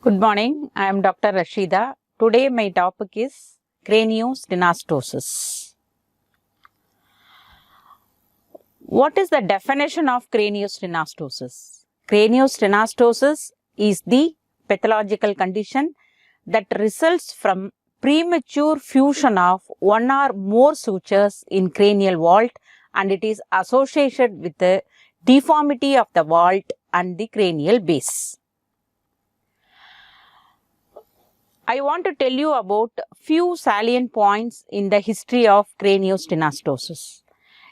Good morning, I am Dr. Rashida. Today my topic is craniosynostosis. What is the definition of craniosynostosis? Craniosynostosis is the pathological condition that results from premature fusion of one or more sutures in cranial vault, and it is associated with the deformity of the vault and the cranial base. I want to tell you about few salient points in the history of craniosynostosis.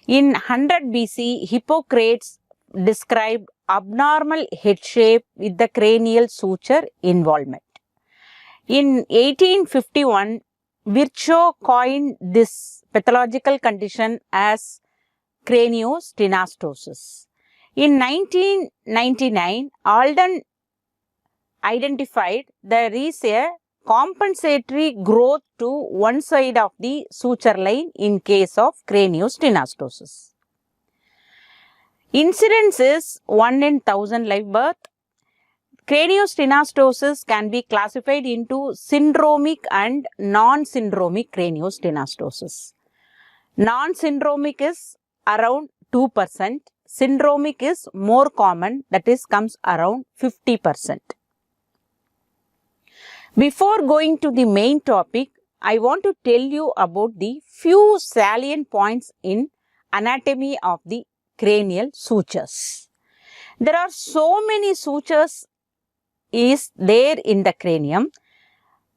In 100 BC, Hippocrates described abnormal head shape with the cranial suture involvement. In 1851, Virchow coined this pathological condition as craniosynostosis. In 1999, Alden identified there is a compensatory growth to one side of the suture line in case of craniosynostosis. Incidence is 1 in 1000 live birth. Craniosynostosis can be classified into syndromic and non-syndromic craniosynostosis. Non-syndromic is around 2%. Syndromic is more common, that is comes around 50%. Before going to the main topic, I want to tell you about the few salient points in anatomy of the cranial sutures. There are so many sutures is there in the cranium.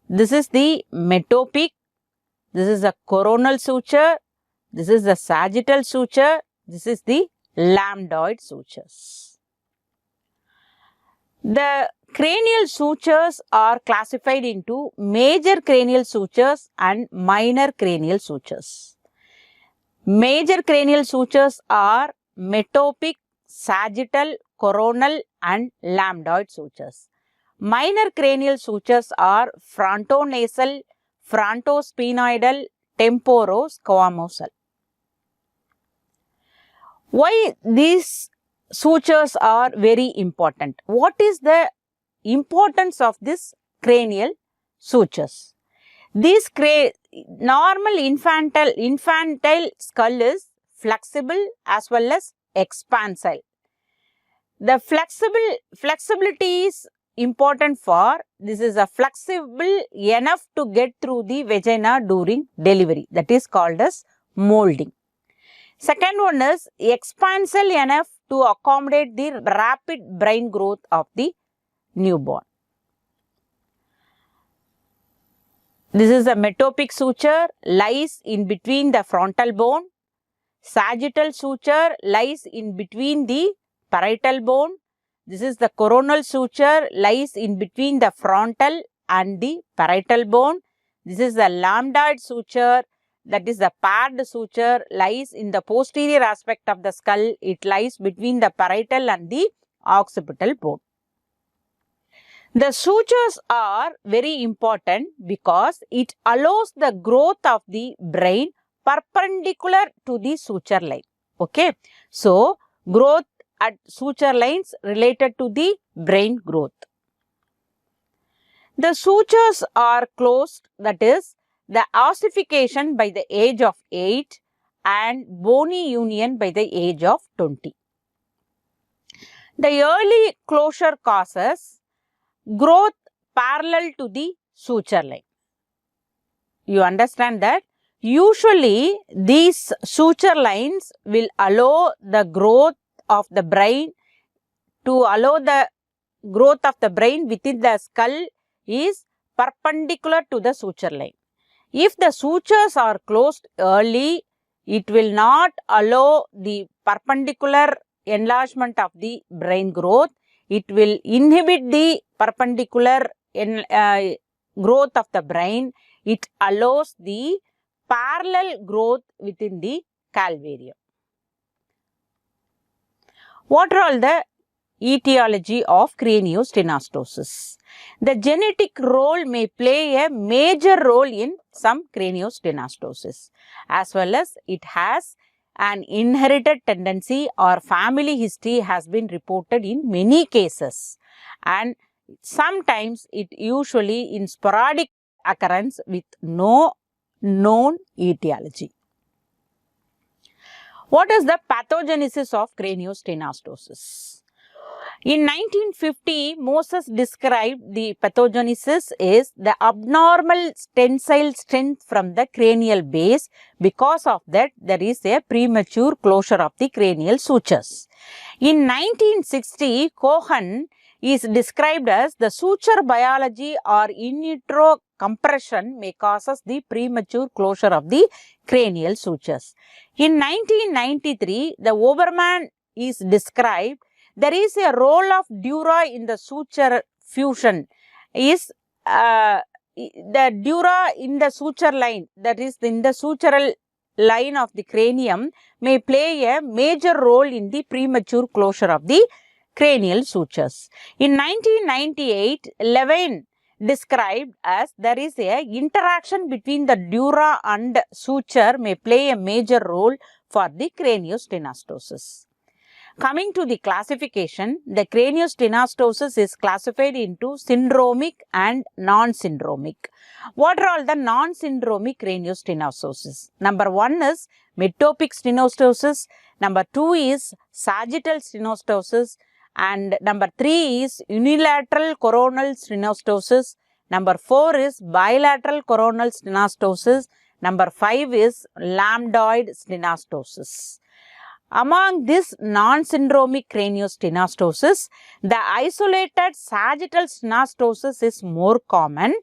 This is the metopic, this is the coronal suture, this is the sagittal suture, this is the lambdoid sutures. The cranial sutures are classified into major cranial sutures and minor cranial sutures. Major cranial sutures are metopic, sagittal, coronal and lambdoid sutures. Minor cranial sutures are frontonasal, frontosphenoidal, temporosquamosal. Why these sutures are very important? What is the importance of this cranial sutures? This normal infantile skull is flexible as well as expansile. The flexibility is important for, this is a flexible enough to get through the vagina during delivery, that is called as molding. Second one is expansile enough to accommodate the rapid brain growth of the newborn. This is a metopic suture, lies in between the frontal bone. Sagittal suture lies in between the parietal bone. This is the coronal suture, lies in between the frontal and the parietal bone. This is the lambdoid suture, that is the paired suture, lies in the posterior aspect of the skull. It lies between the parietal and the occipital bone. The sutures are very important because it allows the growth of the brain perpendicular to the suture line. Okay. So, growth at suture lines related to the brain growth. The sutures are closed, that is the ossification by the age of 8 and bony union by the age of 20. The early closure causes growth parallel to the suture line. You understand that? Usually, these suture lines will allow the growth of the brain. To allow the growth of the brain within the skull is perpendicular to the suture line. If the sutures are closed early, it will not allow the perpendicular enlargement of the brain growth. It will inhibit the perpendicular growth of the brain. It allows the parallel growth within the calvarium. What are all the etiology of craniosynostosis? The genetic role may play a major role in some craniosynostosis, as well as it has an inherited tendency or family history has been reported in many cases, and Sometimes it usually in sporadic occurrence with no known etiology. What is the pathogenesis of craniosynostosis? In 1950, Moses described the pathogenesis as the abnormal tensile strength from the cranial base. Because of that, there is a premature closure of the cranial sutures. In 1960, Cohen is described as the suture biology or in utero compression may causes the premature closure of the cranial sutures. In 1993, the Obermann is described. There is a role of dura in the suture fusion. Is the dura in the suture line, that is in the sutural line of the cranium, may play a major role in the premature closure of the cranial sutures. In 1998, Levine described as there is a interaction between the dura and suture may play a major role for the craniosynostosis. Coming to the classification, the craniosynostosis is classified into syndromic and non-syndromic. What are all the non-syndromic craniosynostosis? Number 1 is metopic stenostosis, number 2 is sagittal stenostosis, and number 3 is unilateral coronal stenostosis, number 4 is bilateral coronal stenostosis, number 5 is lambdoid stenostosis. Among this non-syndromic craniosynostosis, the isolated sagittal stenostosis is more common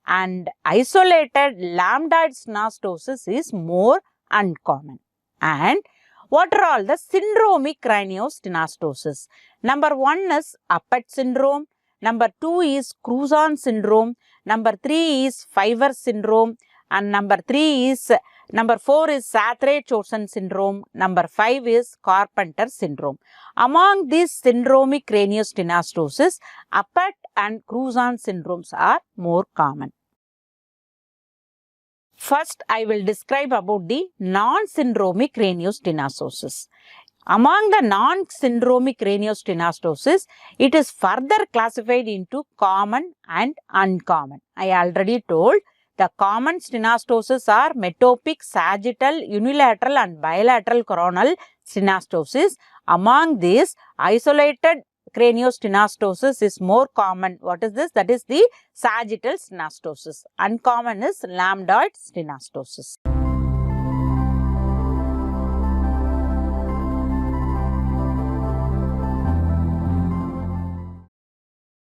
and isolated lambdoid stenostosis is more uncommon. And what are all the syndromic craniosynostosis? Number 1 is Uppert syndrome, number 2 is Cruzan syndrome, number 3 is Fiver syndrome, and number 4 is Sathre-Chosen syndrome, number 5 is Carpenter syndrome. Among these syndromic craniosynostosis, Uppert and Cruzan syndromes are more common. First, I will describe about the non-syndromic craniosynostosis. Among the non-syndromic craniosynostosis, it is further classified into common and uncommon. I already told the common stenostosis are metopic, sagittal, unilateral and bilateral coronal stenostosis. Among these, isolated craniosynostosis is more common. What is this? That is the sagittal stenostosis. Uncommon is lambdoid stenostosis.